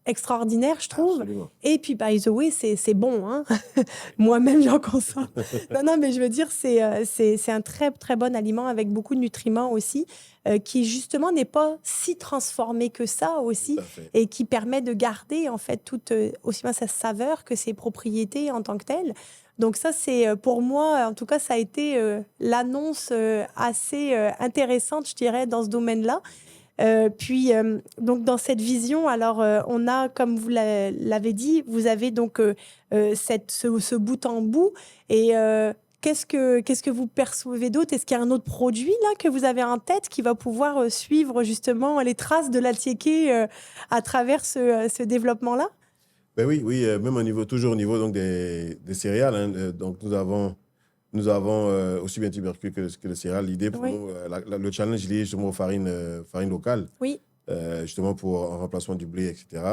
extraordinaire, je trouve. Absolument. Et puis, by the way, c'est bon, hein. Moi-même, j'en consomme. Non, mais je veux dire, c'est un très, très bon aliment avec beaucoup de nutriments aussi, qui justement n'est pas si transformé que ça aussi, et qui permet de garder en fait toute aussi bien sa saveur que ses propriétés en tant que telles. Donc ça, c'est pour moi, en tout cas, ça a été l'annonce assez intéressante, je dirais, dans ce domaine-là. Puis, donc, dans cette vision, alors, on a, comme vous l'avez dit, vous avez donc ce bout en bout. Et qu'est-ce que vous percevez d'autre? Est-ce qu'il y a un autre produit là que vous avez en tête qui va pouvoir suivre justement les traces de l'Atiéké à travers ce développement-là? Ben oui, même toujours au niveau donc, des céréales. Hein, donc, nous avons aussi bien tubercules que le céréales. L'idée pour nous, le challenge lié justement aux farines locales, justement pour un remplacement du blé, etc.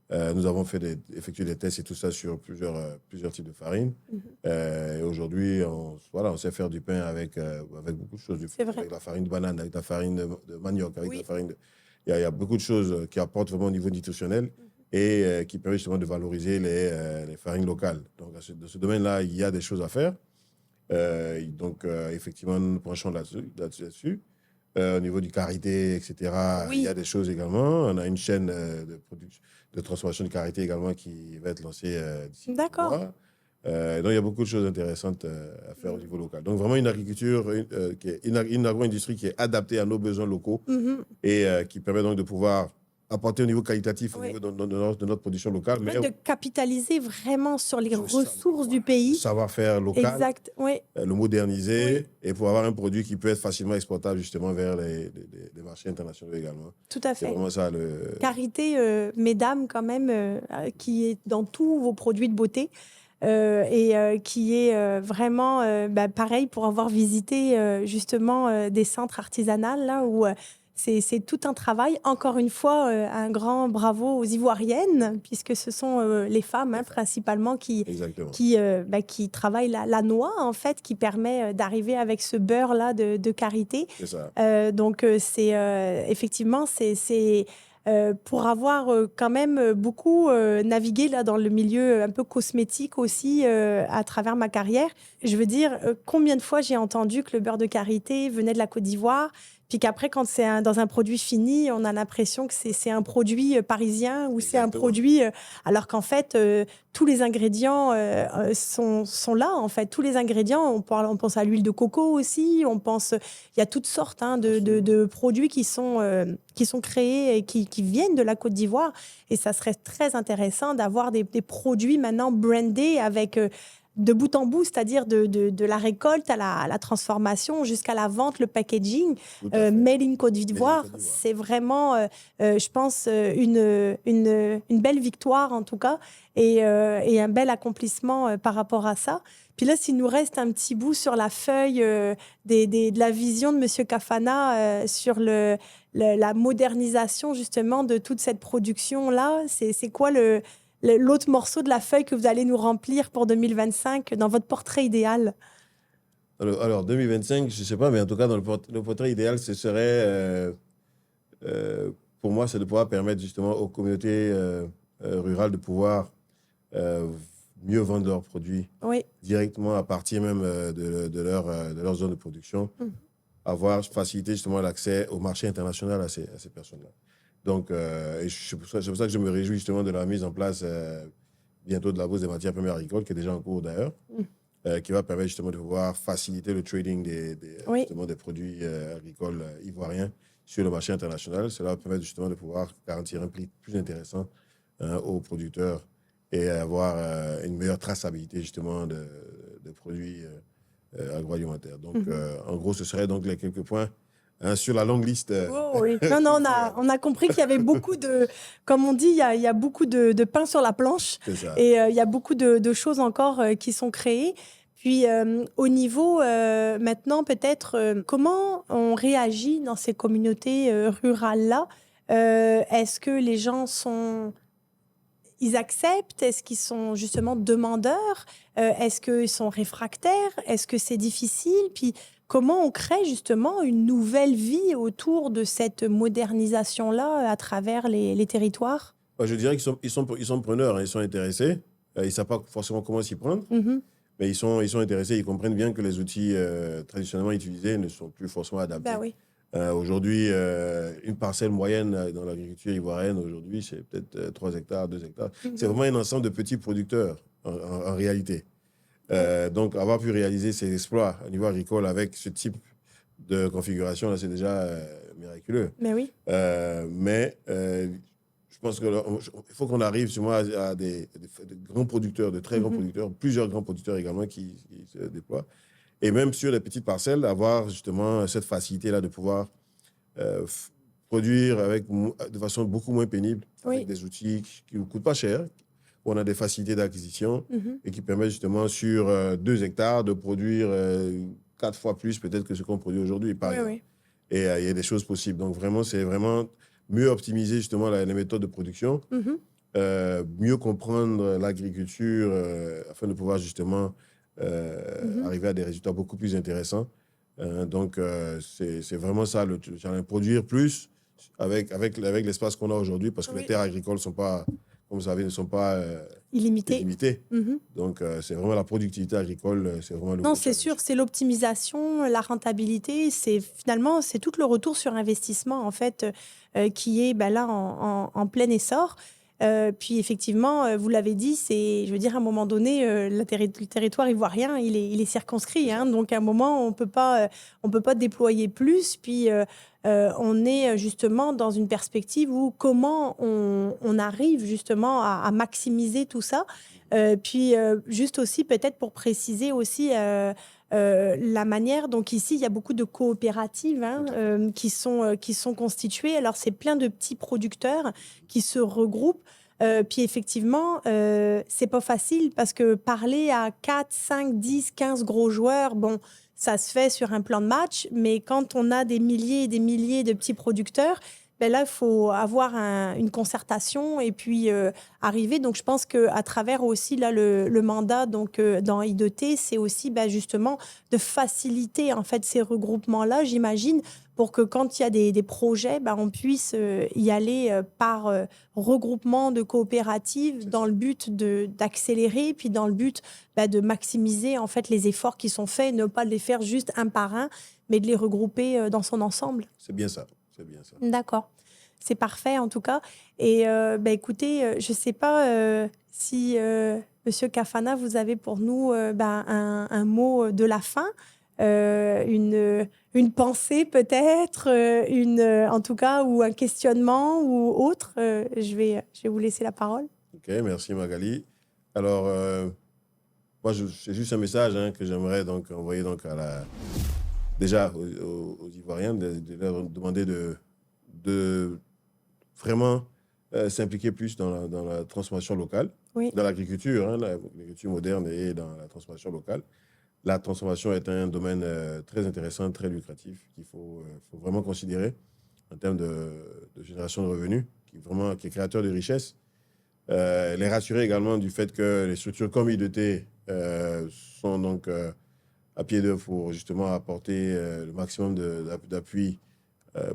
Nous avons effectué des tests et tout ça sur plusieurs types de farines. Et aujourd'hui, on sait faire du pain avec beaucoup de choses. Avec la farine de banane, avec la farine de manioc, avec la farine de... Il y a beaucoup de choses qui apportent vraiment au niveau nutritionnel et qui permettent justement de valoriser les farines locales. Donc, dans ce domaine-là, il y a des choses à faire. Effectivement, nous nous penchons là-dessus. Au niveau du karité, etc., il y a des choses également. On a une chaîne de transformation de karité également qui va être lancée d'ici quelques mois. Donc, il y a beaucoup de choses intéressantes à faire au niveau local. Donc, vraiment une agriculture, une agro-industrie qui est adaptée à nos besoins locaux et qui permet donc de pouvoir apporter au niveau qualitatif, au niveau de notre production locale. Mais de capitaliser vraiment sur les ressources du pays. Le savoir-faire local. Exact, le moderniser et pour avoir un produit qui peut être facilement exportable justement vers les marchés internationaux également. Tout à fait. C'est vraiment ça Karité, mesdames, quand même, qui est dans tous vos produits de beauté. Qui est vraiment pareil pour avoir visité justement des centres artisanaux là où c'est tout un travail. Encore une fois, un grand bravo aux Ivoiriennes, puisque ce sont les femmes principalement qui travaillent la noix, en fait, qui permet d'arriver avec ce beurre-là de karité. C'est ça. Donc, effectivement, c'est pour avoir quand même beaucoup navigué là, dans le milieu un peu cosmétique aussi à travers ma carrière. Je veux dire, combien de fois j'ai entendu que le beurre de karité venait de la Côte d'Ivoire, puis qu'après, quand c'est dans un produit fini, on a l'impression que c'est un produit parisien ou c'est un produit... alors qu'en fait, tous les ingrédients sont là, en fait. Tous les ingrédients, on pense à l'huile de coco aussi, on pense... Il y a toutes sortes de produits qui sont créés et qui viennent de la Côte d'Ivoire. Et ça serait très intéressant d'avoir des produits maintenant brandés avec... de bout en bout, c'est-à-dire de la récolte à la transformation jusqu'à la vente, le packaging, made in Côte d'Ivoire. C'est vraiment, je pense, une belle victoire en tout cas et un bel accomplissement par rapport à ça. Puis là, s'il nous reste un petit bout sur la feuille de la vision de M. Kafana sur la modernisation justement de toute cette production-là, c'est quoi l'autre morceau de la feuille que vous allez nous remplir pour 2025 dans votre portrait idéal? Alors 2025, je ne sais pas, mais en tout cas, dans le portrait idéal, ce serait, pour moi, c'est de pouvoir permettre justement aux communautés rurales de pouvoir mieux vendre leurs produits directement à partir même de leur zone de production, faciliter justement l'accès au marché international à ces personnes-là. Donc, c'est pour ça que je me réjouis justement de la mise en place bientôt de la Bourse des matières premières agricoles, qui est déjà en cours d'ailleurs, qui va permettre justement de pouvoir faciliter le trading des produits agricoles ivoiriens sur le marché international. Cela va permettre justement de pouvoir garantir un prix plus intéressant aux producteurs et avoir une meilleure traçabilité justement de produits agroalimentaire. Donc, en gros, ce seraient donc les quelques points sur la longue liste. Oh, oui. Non, non, on a compris qu'il y avait beaucoup de, comme on dit, il y a beaucoup de pain sur la planche. C'est ça. Et il y a beaucoup de choses encore qui sont créées. Puis, au niveau maintenant, peut-être, comment on réagit dans ces communautés rurales-là? Est-ce que les gens ils acceptent? Est-ce qu'ils sont justement demandeurs? Est-ce qu'ils sont réfractaires? Est-ce que c'est difficile? Puis comment on crée justement une nouvelle vie autour de cette modernisation-là à travers les territoires? Je dirais qu'ils sont preneurs, hein, ils sont intéressés. Ils ne savent pas forcément comment s'y prendre, Mhm. mais ils sont intéressés. Ils comprennent bien que les outils traditionnellement utilisés ne sont plus forcément adaptés. Ben oui. Aujourd'hui, une parcelle moyenne dans l'agriculture ivoirienne, aujourd'hui, c'est peut-être 3 hectares, 2 hectares. C'est vraiment un ensemble de petits producteurs, en réalité. Donc, avoir pu réaliser ces exploits au niveau agricole avec ce type de configuration, là, c'est déjà miraculeux. Mais oui. Je pense qu'il faut qu'on arrive sûrement à des grands producteurs, de très grands producteurs, plusieurs grands producteurs également qui se déploient. Et même sur les petites parcelles, avoir justement cette facilité-là de pouvoir produire de façon beaucoup moins pénible, avec des outils qui ne coûtent pas cher, où on a des facilités d'acquisition et qui permettent justement sur 2 hectares de produire 4 fois plus peut-être que ce qu'on produit aujourd'hui, par exemple. Oui. Et il y a des choses possibles. Donc vraiment, c'est vraiment mieux optimiser justement les méthodes de production, mieux comprendre l'agriculture afin de pouvoir justement arriver à des résultats beaucoup plus intéressants. Donc, c'est vraiment ça le challenge. Produire plus avec l'espace qu'on a aujourd'hui, parce que les terres agricoles sont pas, comme vous savez, ne sont pas illimitées. Donc, c'est vraiment la productivité agricole, c'est vraiment le Non, gros c'est challenge. sûr, c'est l'optimisation, la rentabilité, c'est tout le retour sur investissement en fait qui est là en plein essor. Puis effectivement, vous l'avez dit, je veux dire, à un moment donné, le territoire ivoirien, il est circonscrit, hein, donc à un moment, on peut pas déployer plus. Puis on est justement dans une perspective où comment on arrive justement à maximiser tout ça. Puis juste aussi peut-être pour préciser aussi la manière. Donc ici, il y a beaucoup de coopératives qui sont constituées. Alors c'est plein de petits producteurs qui se regroupent. Puis effectivement, c'est pas facile parce que parler à 4, 5, 10, 15 gros joueurs, bon, ça se fait sur un plan de match, mais quand on a des milliers et des milliers de petits producteurs, ben là, il faut avoir une concertation et puis arriver. Donc, je pense qu'à travers aussi là, le mandat donc, dans I2T, c'est aussi justement de faciliter en fait, ces regroupements-là, j'imagine, pour que quand il y a des projets, on puisse y aller par regroupement de coopératives dans le but d'accélérer, puis dans le but de maximiser en fait, les efforts qui sont faits, ne pas les faire juste un par un, mais de les regrouper dans son ensemble. C'est bien ça. C'est bien ça. D'accord. C'est parfait, en tout cas. Et écoutez, je ne sais pas si, Monsieur Kafana, vous avez pour nous un mot de la fin, une pensée peut-être, en tout cas, ou un questionnement ou autre. Je vais vous laisser la parole. OK, merci Magali. Alors, moi, c'est juste un message que j'aimerais donc envoyer donc déjà aux Ivoiriens, de leur demander de vraiment s'impliquer plus dans la transformation locale, dans l'agriculture, l'agriculture moderne et dans la transformation locale. La transformation est un domaine très intéressant, très lucratif, qu'il faut vraiment considérer en termes de génération de revenus, qui est créateur de richesses. Les rassurer également du fait que les structures comme I2T sont donc à pied d'œuvre pour justement apporter le maximum d'appui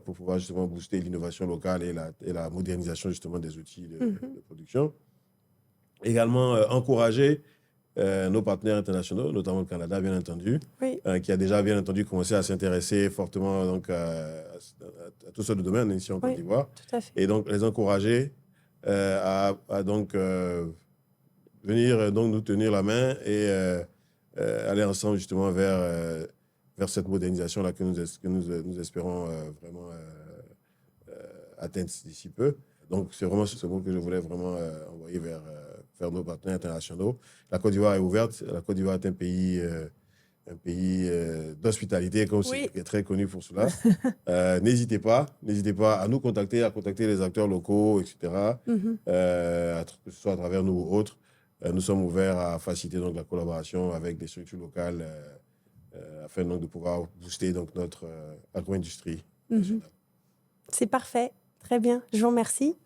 pour pouvoir justement booster l'innovation locale et la modernisation justement des outils de production. Également, encourager nos partenaires internationaux, notamment le Canada, bien entendu, qui a déjà, bien entendu, commencé à s'intéresser fortement donc, à toutes sortes de domaines ici en Côte d'Ivoire. Et donc, les encourager à donc, venir donc, nous tenir la main et aller ensemble justement vers cette modernisation-là que nous espérons vraiment atteindre d'ici peu. Donc, c'est vraiment ce mot que je voulais vraiment envoyer vers nos partenaires internationaux. La Côte d'Ivoire est ouverte. La Côte d'Ivoire est un pays un pays d'hospitalité, comme Oui. c'est très connu pour cela. N'hésitez pas à nous contacter, à contacter les acteurs locaux, etc., que ce soit à travers nous ou autres. Nous sommes ouverts à faciliter donc, la collaboration avec des structures locales afin donc, de pouvoir booster donc, notre agro-industrie nationale. C'est parfait. Très bien. Je vous remercie.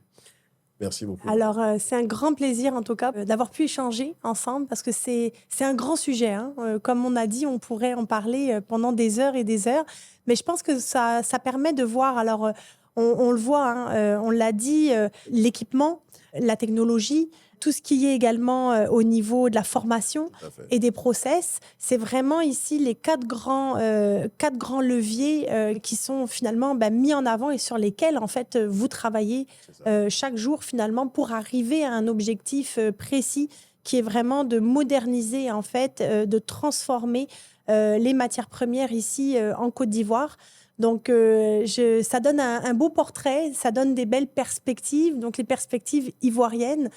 Merci beaucoup. Alors, c'est un grand plaisir, en tout cas, d'avoir pu échanger ensemble parce que c'est un grand sujet. Hein. Comme on a dit, on pourrait en parler pendant des heures et des heures. Mais je pense que ça permet de voir. Alors, on le voit, hein, on l'a dit, l'équipement, la technologie, tout ce qui est également au niveau de la formation et des process. C'est vraiment ici les quatre grands leviers qui sont finalement mis en avant et sur lesquels, en fait, vous travaillez chaque jour, finalement, pour arriver à un objectif précis qui est vraiment de moderniser, en fait, de transformer les matières premières ici en Côte d'Ivoire. Donc, ça donne un beau portrait, ça donne des belles perspectives, donc les perspectives ivoiriennes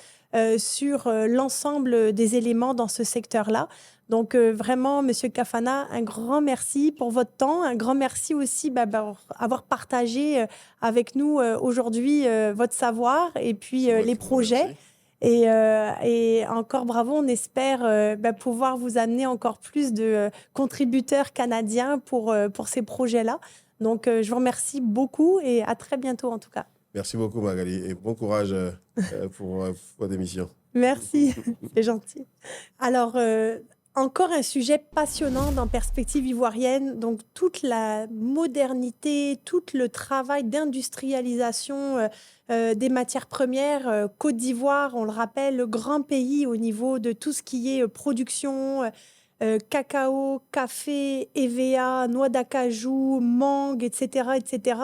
sur l'ensemble des éléments dans ce secteur-là. Donc, vraiment, Monsieur Kafana, un grand merci pour votre temps. Un grand merci aussi d'avoir partagé avec nous aujourd'hui votre savoir et puis les projets. Et encore bravo, on espère pouvoir vous amener encore plus de contributeurs canadiens pour ces projets-là. Donc, je vous remercie beaucoup et à très bientôt en tout cas. Merci beaucoup Magali et bon courage pour votre émission. Merci, c'est gentil. Alors, encore un sujet passionnant dans Perspective ivoirienne. Donc, toute la modernité, tout le travail d'industrialisation des matières premières. Côte d'Ivoire, on le rappelle, le grand pays au niveau de tout ce qui est production, cacao, café, EVA, noix d'acajou, mangue, etc., etc.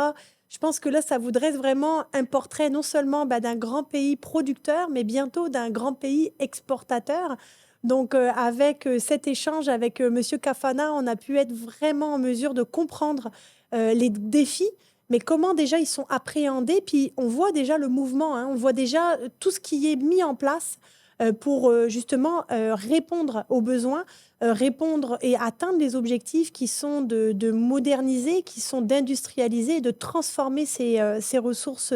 Je pense que là, ça vous dresse vraiment un portrait non seulement d'un grand pays producteur, mais bientôt d'un grand pays exportateur. Donc, avec cet échange avec Monsieur Kafana, on a pu être vraiment en mesure de comprendre les défis, mais comment déjà ils sont appréhendés. Puis, on voit déjà le mouvement, hein, on voit déjà tout ce qui est mis en place pour justement répondre aux besoins, répondre et atteindre les objectifs qui sont de moderniser, qui sont d'industrialiser et de transformer ces ressources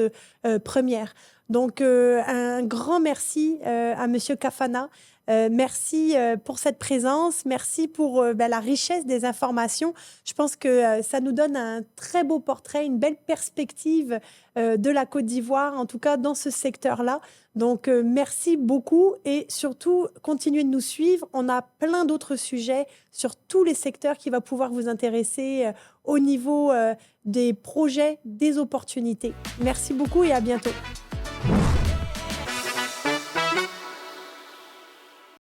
premières. Donc, un grand merci à Monsieur Kafana. Merci pour cette présence. Merci pour la richesse des informations. Je pense que ça nous donne un très beau portrait, une belle perspective de la Côte d'Ivoire, en tout cas dans ce secteur-là. Donc, merci beaucoup et surtout, continuez de nous suivre. On a plein d'autres sujets sur tous les secteurs qui vont pouvoir vous intéresser au niveau des projets, des opportunités. Merci beaucoup et à bientôt.